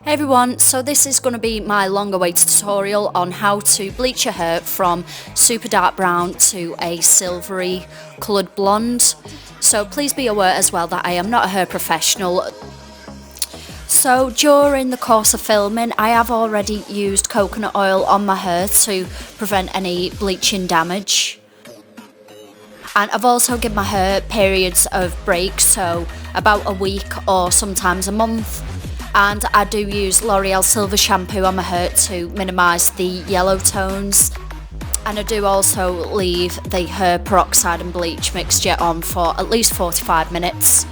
Hey everyone, so this is going to be my long awaited tutorial on how to bleach your hair from super dark brown to a silvery coloured blonde. So please be aware as well that I am not a hair professional. So during the course of filming, I have already used coconut oil on my hair to prevent any bleaching damage. And I've also given my hair periods of breaks, so about a week or sometimes a month. And I do use Loreal silver shampoo on my hair to minimise the yellow tones. And I do also leave the hair peroxide and bleach mixture on for at least 45 minutes.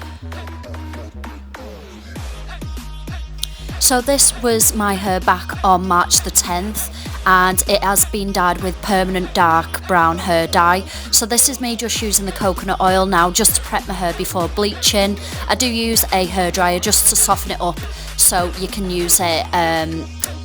So this was my hair back on March the 10th. And it has been dyed with permanent dark brown hair dye. So this is me just using the coconut oil now just to prep my hair before bleaching. I do use a hairdryer just to soften it up, so you can use it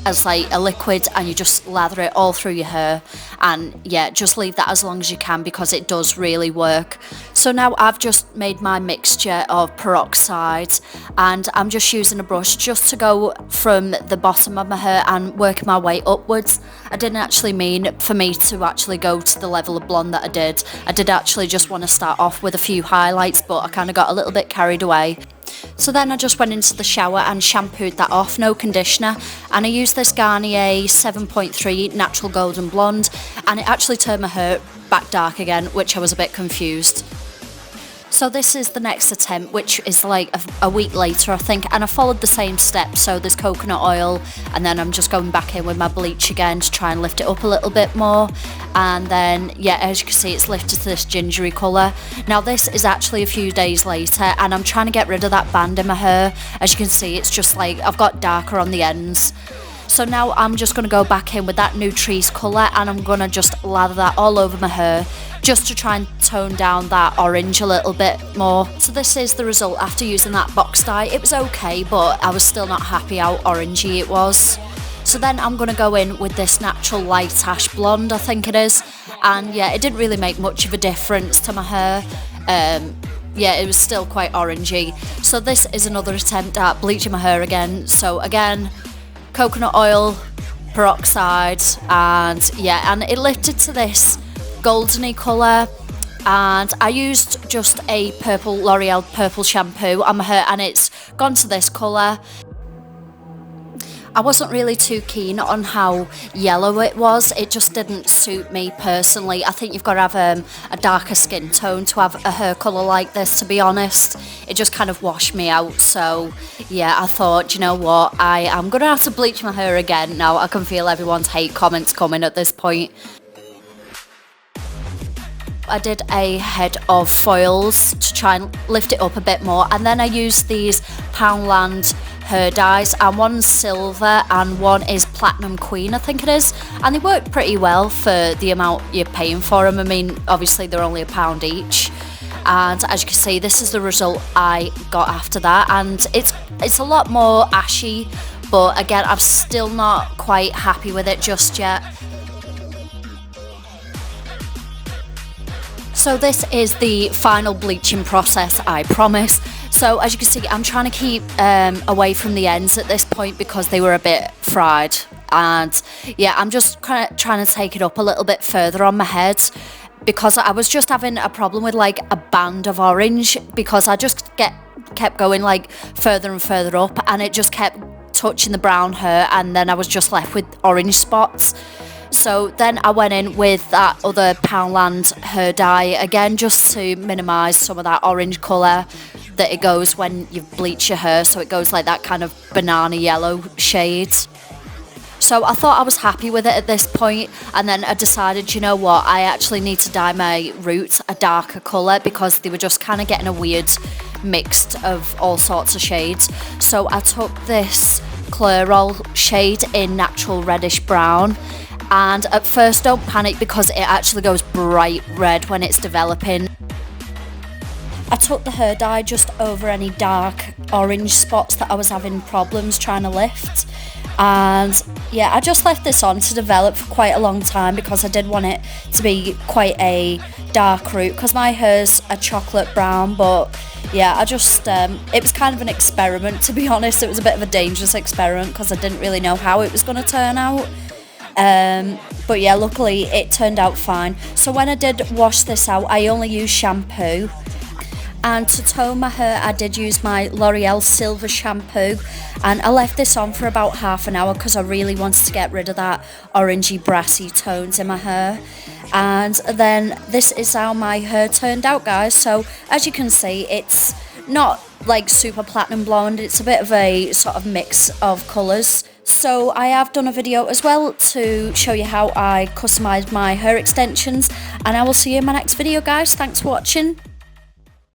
as like a liquid and you just lather it all through your hair, and yeah, just leave that as long as you can because it does really work. So now I've just made my mixture of peroxide and I'm just using a brush just to go from the bottom of my hair and working my way upwards. I didn't actually mean for me to actually go to the level of blonde that I did. I did actually just want to start off with a few highlights, but I kind of got a little bit carried away. So then I just went into the shower and shampooed that off, no conditioner, and I used this Garnier 7.3 Natural Golden Blonde, and it actually turned my hair back dark again, which I was a bit confused. So this is the next attempt, which is like a week later I think, and I followed the same steps. So there's coconut oil and then I'm just going back in with my bleach again to try and lift it up a little bit more, and then yeah, as you can see, it's lifted to this gingery colour. Now this is actually a few days later and I'm trying to get rid of that band in my hair. As you can see, it's just like I've got darker on the ends. So now I'm just going to go back in with that Nutrice colour and I'm going to just lather that all over my hair just to try and tone down that orange a little bit more. So this is the result after using that box dye. It was okay, but I was still not happy how orangey it was. So then I'm going to go in with this natural light ash blonde, I think it is. And yeah, it didn't really make much of a difference to my hair. Yeah, it was still quite orangey. So this is another attempt at bleaching my hair again. So again, coconut oil, peroxide, and yeah, and it lifted to this goldeny colour, and I used just a purple L'Oreal purple shampoo on my hair and it's gone to this colour. I wasn't really too keen on how yellow it was. It just didn't suit me personally. I think you've got to have a darker skin tone to have a hair colour like this, to be honest. It just kind of washed me out. So yeah, I thought, you know what, I am going to have to bleach my hair again now. I can feel everyone's hate comments coming at this point. I did a head of foils to try and lift it up a bit more, and then I used these Poundland hair dyes, and one's silver and one is platinum queen, I think it is, and they work pretty well for the amount you're paying for them. I mean, obviously they're only £1 each, and as you can see, this is the result I got after that, and it's a lot more ashy, but again, I'm still not quite happy with it just yet. So this is the final bleaching process, I promise. So as you can see, I'm trying to keep away from the ends at this point because they were a bit fried. And yeah, I'm just kind of trying to take it up a little bit further on my head because I was just having a problem with like a band of orange because I just kept going like further and further up and it just kept touching the brown hair and then I was just left with orange spots. So then I went in with that other Poundland hair dye again just to minimise some of that orange colour that it goes when you bleach your hair, so it goes like that kind of banana yellow shade. So I thought I was happy with it at this point, and then I decided, you know what, I actually need to dye my roots a darker colour because they were just kind of getting a weird mix of all sorts of shades. So I took this Clairol shade in natural reddish brown. And at first don't panic because it actually goes bright red when it's developing. I took the hair dye just over any dark orange spots that I was having problems trying to lift. And yeah, I just left this on to develop for quite a long time because I did want it to be quite a dark root because my hair's a chocolate brown. But yeah, I just it was kind of an experiment, to be honest. It was a bit of a dangerous experiment because I didn't really know how it was going to turn out. But yeah, luckily it turned out fine. So when I did wash this out, I only used shampoo. And to tone my hair, I did use my L'Oreal Silver shampoo, and I left this on for about half an hour because I really wanted to get rid of that orangey brassy tones in my hair. And then this is how my hair turned out, guys. So as you can see, it's not like super platinum blonde, it's a bit of a sort of mix of colours. So I have done a video as well to show you how I customised my hair extensions, and I will see you in my next video, guys. Thanks for watching.